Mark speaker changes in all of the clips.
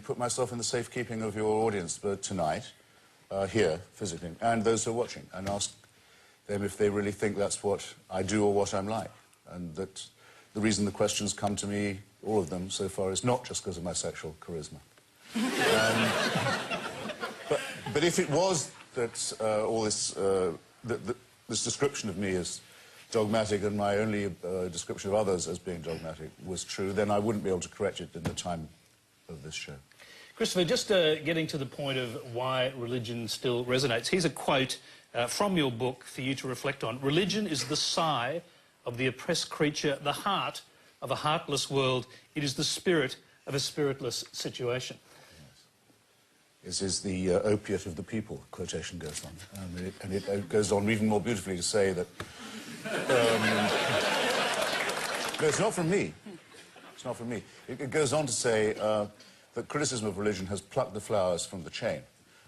Speaker 1: put myself in the safekeeping of your audience tonight, here, physically, and those who are watching, and ask them if they really think that's what I do or what I'm like. And that the reason the questions come to me, all of them so far, is not just because of my sexual charisma. But if it was that all this, this description of me as dogmatic and my only description of others as being dogmatic was true, then I wouldn't be able to correct it in the time of this show.
Speaker 2: Christopher, just getting to the point of why religion still resonates, here's a quote from your book for you to reflect on. Religion is the sigh of the oppressed creature, the heart of a heartless world. It is the spirit of a spiritless situation.
Speaker 1: This is the opiate of the people, quotation goes on. And it goes on even more beautifully to say that... no, it's not from me. It's not from me. It goes on to say that criticism of religion has plucked the flowers from the chain,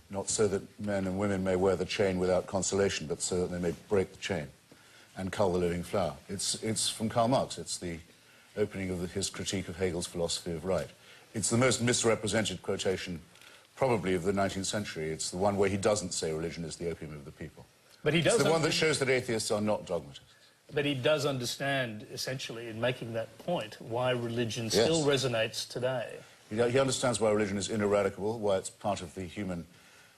Speaker 1: not so that men and women may wear the chain without consolation, but so that they may break the chain and cull the living flower. It's from Karl Marx. It's the opening of his critique of Hegel's philosophy of right. It's the most misrepresented quotation probably of the 19th century. It's the one where he doesn't say religion is the opium of the people.
Speaker 2: But he does.
Speaker 1: It's the one that shows that atheists are not dogmatists.
Speaker 2: But he does understand, essentially, in making that point, why religion still resonates today.
Speaker 1: He understands why religion is ineradicable, why it's part of the human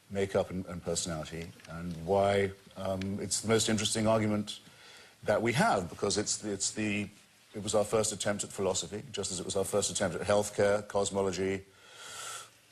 Speaker 1: makeup and personality, and why it's the most interesting argument that we have, because it was our first attempt at philosophy, just as it was our first attempt at healthcare, cosmology,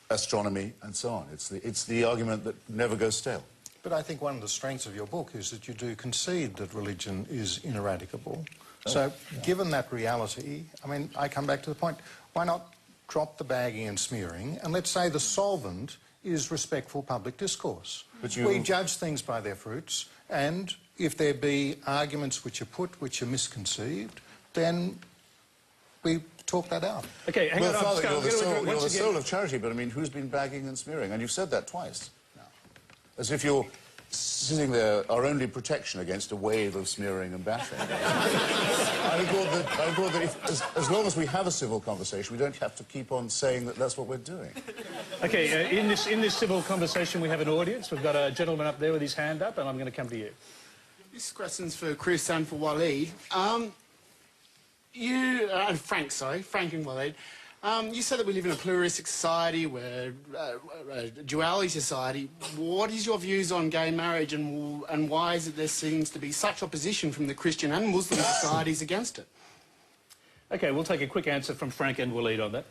Speaker 1: astronomy, and so on. It's the argument that never goes stale.
Speaker 3: But I think one of the strengths of your book is that you do concede that religion is ineradicable. So, given that reality, I mean, I come back to the point, why not drop the bagging and smearing, and let's say the solvent is respectful public discourse. We judge things by their fruits, and if there be arguments which are put which are misconceived, then we talk that out.
Speaker 2: Okay, hang on.
Speaker 1: Father, you're the soul of charity, but I mean, who's been bagging and smearing? And you've said that twice. No. As if you're sitting there, our only protection against a wave of smearing and bashing. I thought that if, as long as we have a civil conversation, we don't have to keep on saying that that's what we're doing.
Speaker 2: Okay, in this civil conversation, we have an audience. We've got a gentleman up there with his hand up, and I'm going to come to you.
Speaker 4: This question's for Chris and for Waleed. Frank and Waleed. You said that we live in a pluralistic society, we're a duality society. What is your views on gay marriage, and why is it there seems to be such opposition from the Christian and Muslim societies against it?
Speaker 2: Okay, we'll take a quick answer from Frank and Waleed on that.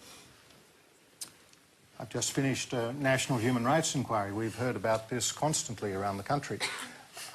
Speaker 3: I've just finished a national human rights inquiry. We've heard about this constantly around the country.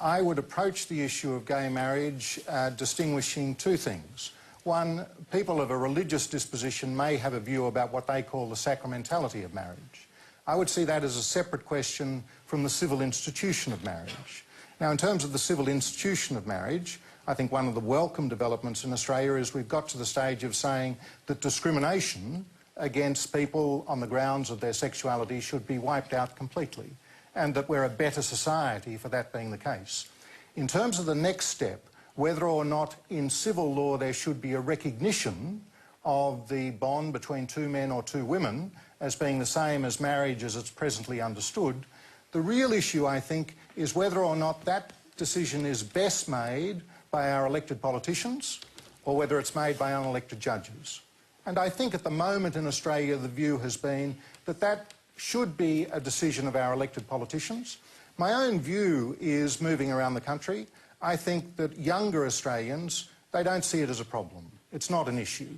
Speaker 3: I would approach the issue of gay marriage distinguishing two things. One, people of a religious disposition may have a view about what they call the sacramentality of marriage. I would see that as a separate question from the civil institution of marriage. Now, in terms of the civil institution of marriage, I think one of the welcome developments in Australia is we've got to the stage of saying that discrimination against people on the grounds of their sexuality should be wiped out completely, and that we're a better society for that being the case. In terms of the next step, whether or not in civil law there should be a recognition of the bond between two men or two women as being the same as marriage as it's presently understood, the real issue, I think, is whether or not that decision is best made by our elected politicians or whether it's made by unelected judges. And I think at the moment in Australia the view has been that that should be a decision of our elected politicians. My own view is, moving around the country, I think that younger Australians, they don't see it as a problem. It's not an issue.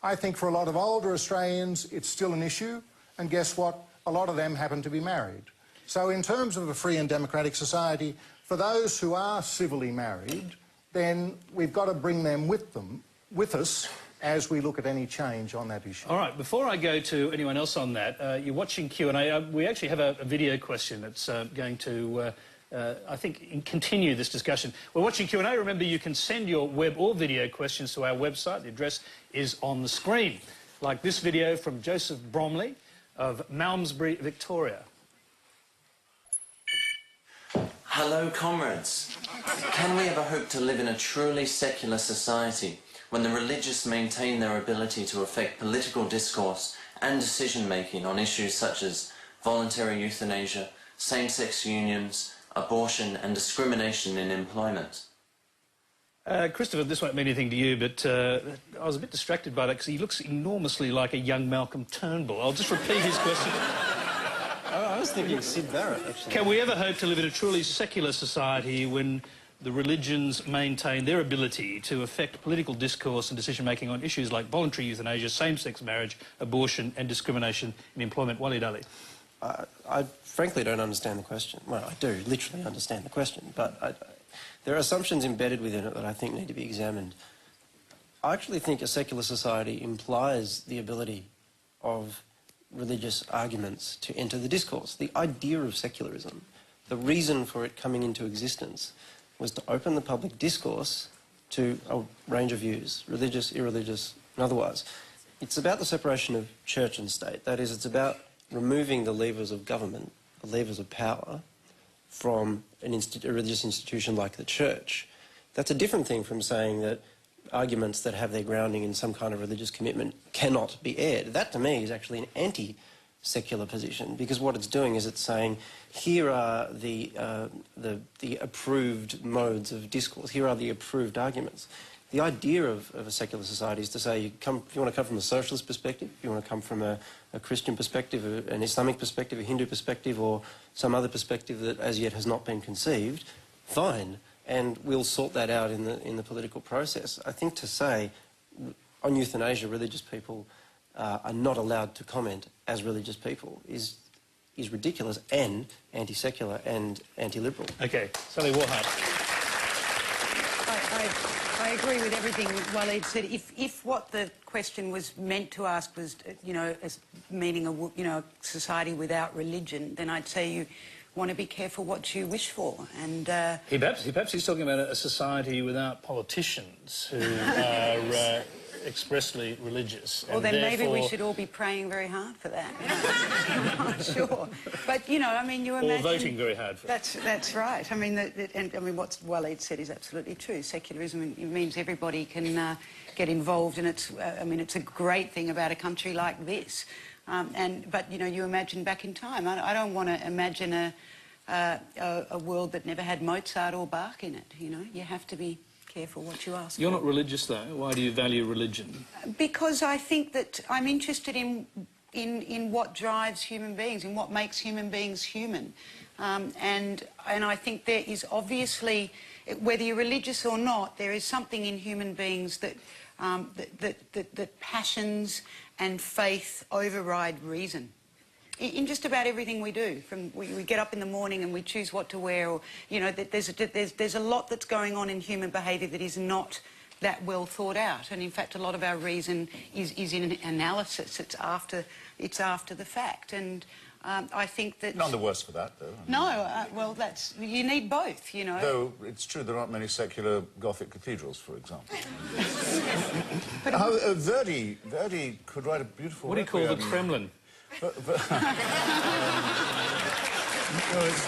Speaker 3: I think for a lot of older Australians, it's still an issue, and guess what? A lot of them happen to be married. So in terms of a free and democratic society, for those who are civilly married, then we've got to bring them with us as we look at any change on that issue.
Speaker 2: All right, before I go to anyone else on that, you're watching Q&A. We actually have a video question that's going to, I think, continue this discussion. We're watching Q&A. Remember, you can send your web or video questions to our website. The address is on the screen, like this video from Joseph Bromley of Malmesbury, Victoria.
Speaker 5: Hello, comrades. Can we ever hope to live in a truly secular society when the religious maintain their ability to affect political discourse and decision-making on issues such as voluntary euthanasia, same-sex unions, abortion and discrimination in employment.
Speaker 2: Christopher, this won't mean anything to you, but I was a bit distracted by that because he looks enormously like a young Malcolm Turnbull. I'll just repeat his question.
Speaker 6: I was thinking Sid Barrett, actually.
Speaker 2: Can we ever hope to live in a truly secular society when the religions maintain their ability to affect political discourse and decision-making on issues like voluntary euthanasia, same-sex marriage, abortion and discrimination in employment? Walid Ali.
Speaker 6: I frankly don't understand the question. Well, I do literally understand the question, but there are assumptions embedded within it that I think need to be examined. I actually think a secular society implies the ability of religious arguments to enter the discourse. The idea of secularism, the reason for it coming into existence, was to open the public discourse to a range of views, religious, irreligious, and otherwise. It's about the separation of church and state. That is, it's about removing the levers of government, the levers of power, from a religious institution like the church. That's a different thing from saying that arguments that have their grounding in some kind of religious commitment cannot be aired. That, to me, is actually an anti-secular position, because what it's doing is it's saying, here are the approved modes of discourse, here are the approved arguments. The idea of a secular society is to say, if you want to come from a socialist perspective, if you want to come from a Christian perspective, an Islamic perspective, a Hindu perspective, or some other perspective that as yet has not been conceived, fine, and we'll sort that out in the political process. I think to say, on euthanasia, religious people are not allowed to comment as religious people is ridiculous and anti-secular and anti-liberal.
Speaker 2: OK, Sally Warhart.
Speaker 7: I agree with everything Walid said. If what the question was meant to ask was, you know, as meaning a society without religion, then I'd say you want to be careful what you wish for. And
Speaker 2: Perhaps he's talking about a society without politicians who are expressly religious.
Speaker 7: Well, then
Speaker 2: therefore...
Speaker 7: maybe we should all be praying very hard for that. I'm not sure. But, you know, I mean, you imagine...
Speaker 2: Or voting very hard for it.
Speaker 7: That's right. I mean, what Walid said is absolutely true. Secularism means everybody can get involved, and it's a great thing about a country like this. But, you know, you imagine back in time. I don't want to imagine a world that never had Mozart or Bach in it, you know. You have to be careful what you ask
Speaker 2: You're
Speaker 7: for.
Speaker 2: not religious, though. Why do you value religion?
Speaker 7: Because I think that I'm interested in what drives human beings, in what makes human beings human. And I think there is obviously, whether you're religious or not, there is something in human beings that passions and faith override reason. In just about everything we do, from we get up in the morning and we choose what to wear, or, you know, there's a lot that's going on in human behaviour that is not that well thought out, and in fact a lot of our reason is in analysis. It's after the fact, and I think that...
Speaker 1: None the worse for that, though.
Speaker 7: No, well, you need both, you know.
Speaker 1: Though it's true there aren't many secular Gothic cathedrals, for example.
Speaker 7: But
Speaker 1: Verdi could write a beautiful...
Speaker 2: What do you call the Kremlin?
Speaker 1: No, it's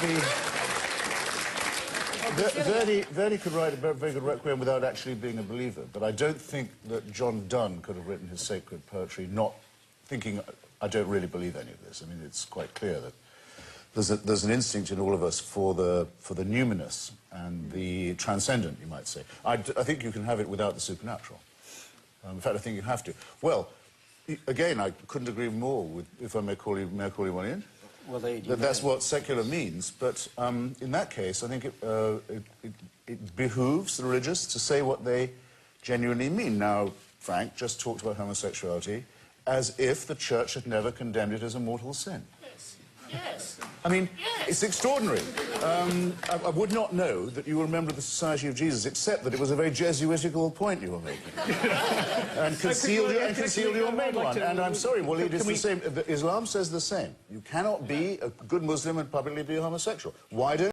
Speaker 1: Verdi could write a very good requiem without actually being a believer, but I don't think that John Donne could have written his sacred poetry not thinking, I don't really believe any of this. I mean, it's quite clear that there's an instinct in all of us for the numinous and the transcendent, you might say. I think you can have it without the supernatural. In fact, I think you have to. Well, again, I couldn't agree more with, if I may call you one in.
Speaker 6: Well,
Speaker 1: that's what secular means. But in that case, I think it behooves the religious to say what they genuinely mean. Now, Frank just talked about homosexuality as if the Church had never condemned it as a mortal sin.
Speaker 4: Yes. Yes.
Speaker 1: I mean, it's extraordinary. I would not know that you were a member of the Society of Jesus, except that it was a very Jesuitical point you were making. and concealed your main one. And I'm sorry, well, it is the same. Islam says the same. You cannot be a good Muslim and publicly be a homosexual. Why don't